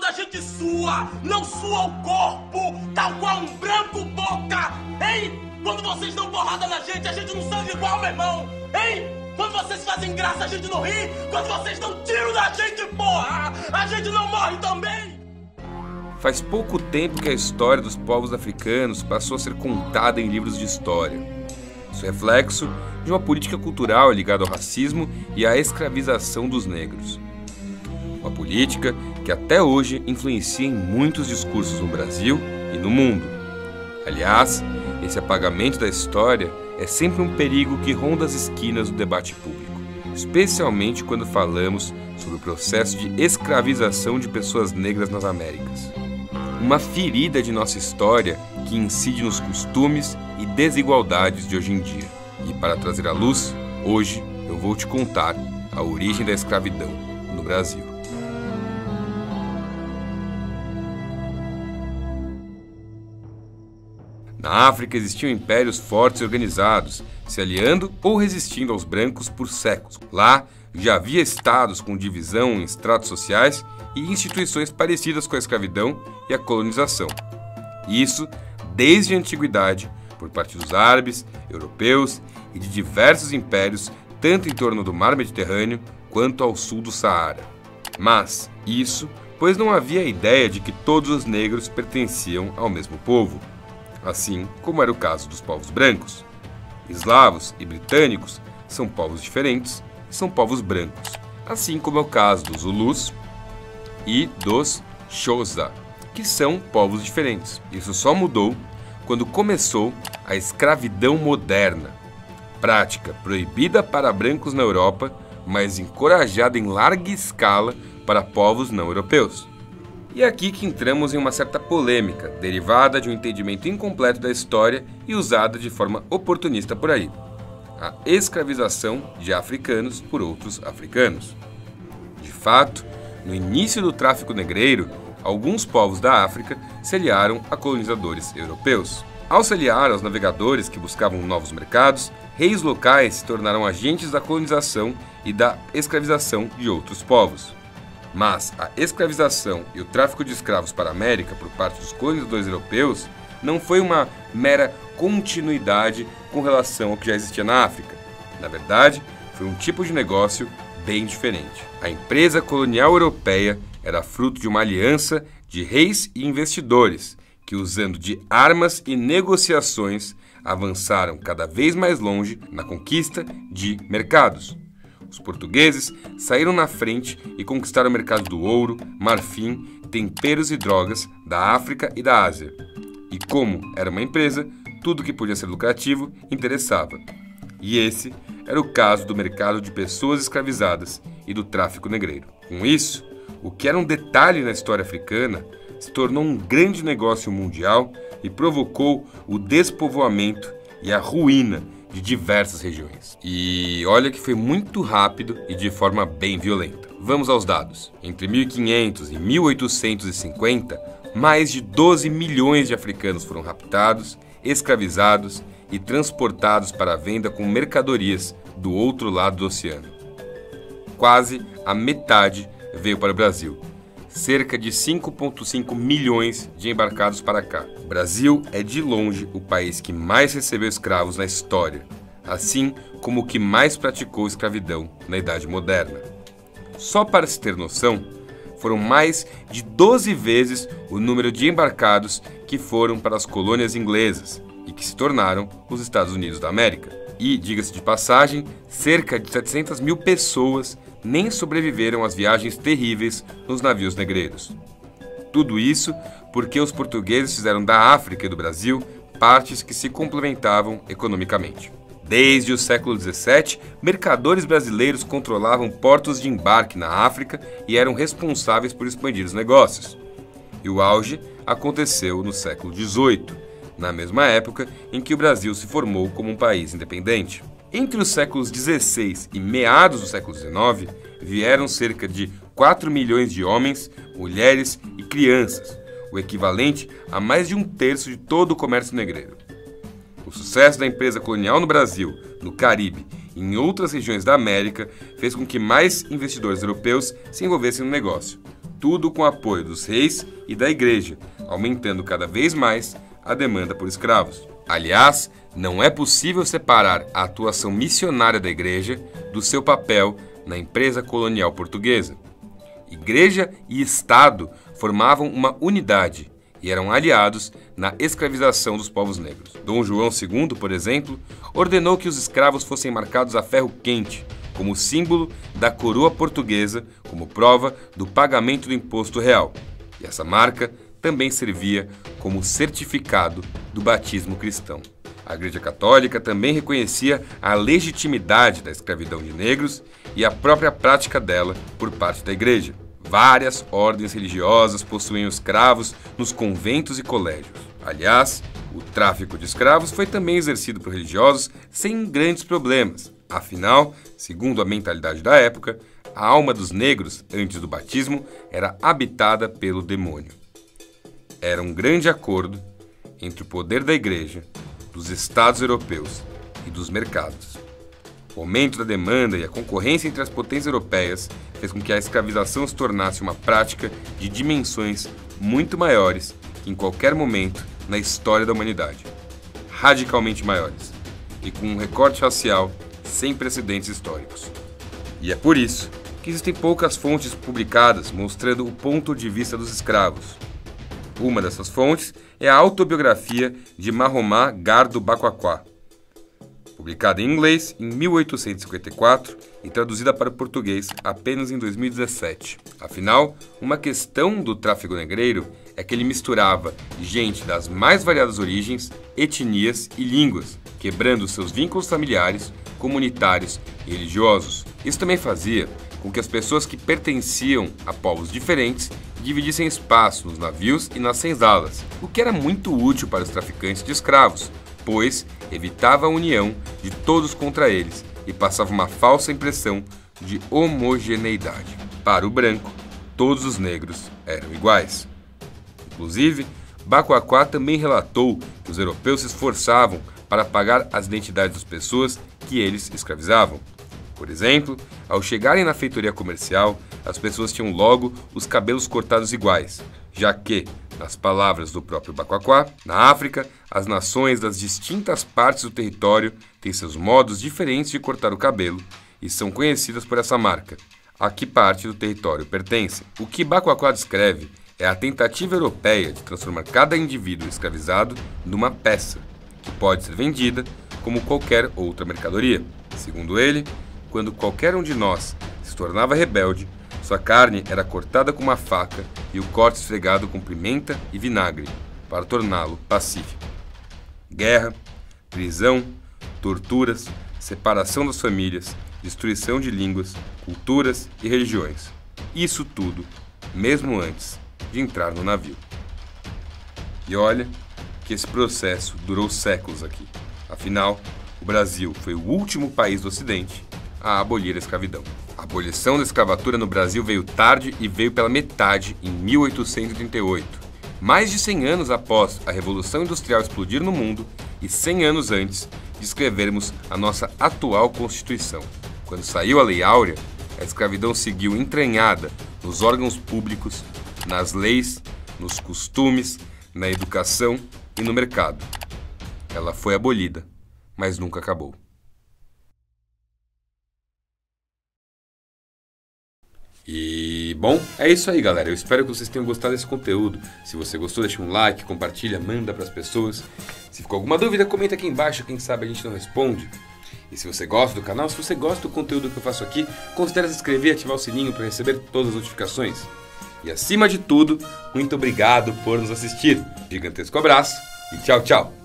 a gente sua, não sua o corpo, tal qual um branco boca, hein? Quando vocês dão porrada na gente, a gente não sangra igual, meu irmão, hein? Quando vocês fazem graça, a gente não ri. Quando vocês dão tiro na gente, porra, a gente não morre também. Faz pouco tempo que a história dos povos africanos passou a ser contada em livros de história. Isso é reflexo de uma política cultural ligada ao racismo e à escravização dos negros. Uma política que até hoje influencia em muitos discursos no Brasil e no mundo. Aliás, esse apagamento da história é sempre um perigo que ronda as esquinas do debate público, especialmente quando falamos sobre o processo de escravização de pessoas negras nas Américas. Uma ferida de nossa história que incide nos costumes e desigualdades de hoje em dia. E para trazer à luz, hoje eu vou te contar a origem da escravidão no Brasil. Na África existiam impérios fortes e organizados, se aliando ou resistindo aos brancos por séculos. Lá já havia estados com divisão em estratos sociais e instituições parecidas com a escravidão e a colonização. Isso desde a antiguidade, por parte dos árabes, europeus e de diversos impérios, tanto em torno do mar Mediterrâneo quanto ao sul do Saara. Mas isso, pois não havia a ideia de que todos os negros pertenciam ao mesmo povo, assim como era o caso dos povos brancos. Eslavos e britânicos são povos diferentes e são povos brancos, assim como é o caso dos Zulus e dos Xhosa, que são povos diferentes. Isso só mudou quando começou a escravidão moderna, prática proibida para brancos na Europa, mas encorajada em larga escala para povos não europeus. E é aqui que entramos em uma certa polêmica, derivada de um entendimento incompleto da história e usada de forma oportunista por aí: a escravização de africanos por outros africanos. De fato, no início do tráfico negreiro, alguns povos da África se aliaram a colonizadores europeus. Ao se aliar aos navegadores que buscavam novos mercados, reis locais se tornaram agentes da colonização e da escravização de outros povos. Mas a escravização e o tráfico de escravos para a América por parte dos colonizadores europeus não foi uma mera continuidade com relação ao que já existia na África. Na verdade, foi um tipo de negócio bem diferente. A empresa colonial europeia era fruto de uma aliança de reis e investidores que, usando de armas e negociações, avançaram cada vez mais longe na conquista de mercados. Os portugueses saíram na frente e conquistaram o mercado do ouro, marfim, temperos e drogas da África e da Ásia. E como era uma empresa, tudo que podia ser lucrativo interessava. E esse era o caso do mercado de pessoas escravizadas e do tráfico negreiro. Com isso, o que era um detalhe na história africana se tornou um grande negócio mundial e provocou o despovoamento e a ruína de diversas regiões. E olha que foi muito rápido e de forma bem violenta. Vamos aos dados. Entre 1500 e 1850, mais de 12 milhões de africanos foram raptados, escravizados e transportados para a venda como mercadorias do outro lado do oceano. Quase a metade veio para o Brasil. Cerca de 5,5 milhões de embarcados para cá. O Brasil é de longe o país que mais recebeu escravos na história, assim como o que mais praticou escravidão na Idade Moderna. Só para se ter noção, foram mais de 12 vezes o número de embarcados que foram para as colônias inglesas e que se tornaram os Estados Unidos da América. E, diga-se de passagem, cerca de 700 mil pessoas nem sobreviveram às viagens terríveis nos navios negreiros. Tudo isso porque os portugueses fizeram da África e do Brasil partes que se complementavam economicamente. Desde o século XVII, mercadores brasileiros controlavam portos de embarque na África e eram responsáveis por expandir os negócios. E o auge aconteceu no século XVIII, na mesma época em que o Brasil se formou como um país independente. Entre os séculos XVI e meados do século XIX, vieram cerca de 4 milhões de homens, mulheres e crianças, o equivalente a mais de 1/3 de todo o comércio negreiro. O sucesso da empresa colonial no Brasil, no Caribe e em outras regiões da América fez com que mais investidores europeus se envolvessem no negócio, tudo com o apoio dos reis e da igreja, aumentando cada vez mais a demanda por escravos. Aliás, não é possível separar a atuação missionária da igreja do seu papel na empresa colonial portuguesa. Igreja e Estado formavam uma unidade e eram aliados na escravização dos povos negros. Dom João II, por exemplo, ordenou que os escravos fossem marcados a ferro quente, como símbolo da coroa portuguesa, como prova do pagamento do imposto real. E essa marca também servia como certificado do batismo cristão. A Igreja Católica também reconhecia a legitimidade da escravidão de negros e a própria prática dela por parte da Igreja. Várias ordens religiosas possuíam escravos nos conventos e colégios. Aliás, o tráfico de escravos foi também exercido por religiosos sem grandes problemas. Afinal, segundo a mentalidade da época, a alma dos negros, antes do batismo, era habitada pelo demônio. Era um grande acordo entre o poder da Igreja, dos Estados europeus e dos mercados. O aumento da demanda e a concorrência entre as potências europeias fez com que a escravização se tornasse uma prática de dimensões muito maiores que em qualquer momento na história da humanidade. Radicalmente maiores e com um recorte racial sem precedentes históricos. E é por isso que existem poucas fontes publicadas mostrando o ponto de vista dos escravos. Uma dessas fontes é a autobiografia de Mahoma Gardo Bakwaquá, publicada em inglês em 1854 e traduzida para o português apenas em 2017. Afinal, uma questão do tráfico negreiro é que ele misturava gente das mais variadas origens, etnias e línguas, quebrando seus vínculos familiares, comunitários e religiosos. Isso também fazia com que as pessoas que pertenciam a povos diferentes dividissem espaço nos navios e nas senzalas, o que era muito útil para os traficantes de escravos, pois evitava a união de todos contra eles e passava uma falsa impressão de homogeneidade. Para o branco, todos os negros eram iguais. Inclusive, Bakwaquá também relatou que os europeus se esforçavam para apagar as identidades das pessoas que eles escravizavam. Por exemplo, ao chegarem na feitoria comercial, as pessoas tinham logo os cabelos cortados iguais, já que, nas palavras do próprio Bakwaquá, na África, as nações das distintas partes do território têm seus modos diferentes de cortar o cabelo e são conhecidas por essa marca, a que parte do território pertence. O que Bakwaquá descreve é a tentativa europeia de transformar cada indivíduo escravizado numa peça, que pode ser vendida como qualquer outra mercadoria. Segundo ele, quando qualquer um de nós se tornava rebelde, sua carne era cortada com uma faca e o corte esfregado com pimenta e vinagre, para torná-lo pacífico. Guerra, prisão, torturas, separação das famílias, destruição de línguas, culturas e religiões. Isso tudo, mesmo antes de entrar no navio. E olha que esse processo durou séculos aqui. Afinal, o Brasil foi o último país do Ocidente a abolir a escravidão. A abolição da escravatura no Brasil veio tarde e veio pela metade em 1838, mais de 100 anos após a Revolução Industrial explodir no mundo e 100 anos antes de escrevermos a nossa atual Constituição. Quando saiu a Lei Áurea, a escravidão seguiu entranhada nos órgãos públicos, nas leis, nos costumes, na educação e no mercado. Ela foi abolida, mas nunca acabou. E, bom, é isso aí, galera. Eu espero que vocês tenham gostado desse conteúdo. Se você gostou, deixa um like, compartilha, manda pras pessoas. Se ficou alguma dúvida, comenta aqui embaixo. Quem sabe a gente não responde. E se você gosta do canal, se você gosta do conteúdo que eu faço aqui, considere se inscrever e ativar o sininho para receber todas as notificações. E, acima de tudo, muito obrigado por nos assistir. Gigantesco abraço e tchau, tchau!